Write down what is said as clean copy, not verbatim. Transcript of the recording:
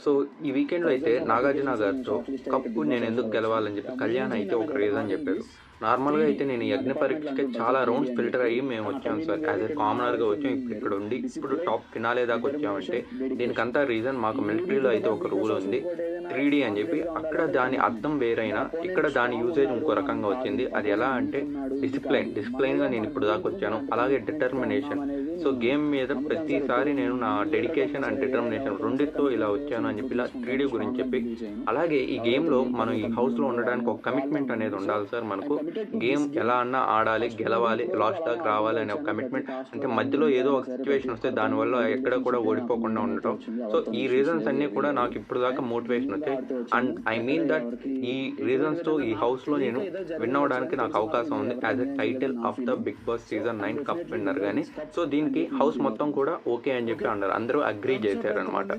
So ఈ వీకెండ్లో అయితే నాగార్జున గారితో కప్పు నేను ఎందుకు గెలవాలని చెప్పి కళ్యాణ్ అయితే ఒక రీజన్ చెప్పారు. నార్మల్గా అయితే నేను ఈ యజ్ఞ పరీక్షకి చాలా రౌండ్స్ ఫిల్టర్ అయ్యి మేము వచ్చాం సార్. యాజ్ ఎ కామనర్గా వచ్చాం. ఇప్పుడు ఇక్కడ ఉండి ఇప్పుడు టాప్ ఫినాలే దాకా వచ్చామంటే దీనికంతా రీజన్ మాకు మిలిటరీలో అయితే ఒక రూల్ ఉంది 3D అని చెప్పి. అక్కడ దాని అర్థం వేరైనా ఇక్కడ దాని యూసేజ్ ఇంకో రకంగా వచ్చింది. అది ఎలా అంటే డిసిప్లైన్గా నేను ఇప్పుడు దాకా వచ్చాను. అలాగే డిటర్మినేషన్. సో గేమ్ మీద ప్రతిసారి నేను నా డెడికేషన్ అండ్ డిటర్మినేషన్ రెండితో ఇలా వచ్చాను అని చెప్పి ఇలా 3D గురించి చెప్పి, అలాగే ఈ గేమ్లో మనం ఈ హౌస్లో ఉండడానికి ఒక కమిట్మెంట్ అనేది ఉండాలి సార్. మనకు గేమ్ ఎలా అన్నా ఆడాలి, గెలవాలి, లాస్ట్ దాకా రావాలి అనే ఒక కమిట్మెంట్. అంటే మధ్యలో ఏదో ఒక సిచ్యువేషన్ వస్తే దానివల్ల ఎక్కడ కూడా ఓడిపోకుండా ఉండటం. సో ఈ రీజన్స్ అన్నీ కూడా నాకు ఇప్పుడు దాకా మోటివేషన్ వచ్చాయి. అండ్ ఐ మీన్ దట్ ఈ రీజన్స్తో ఈ హౌస్లో నేను విన్ అవ్వడానికి నాకు అవకాశం ఉంది as a title of the Bigg Boss season 9 cup winner. కానీ సో దీనికి హౌస్ మొత్తం కూడా ఓకే అని చెప్పి అన్నారు. అందరూ అగ్రీ చేశారు అనమాట.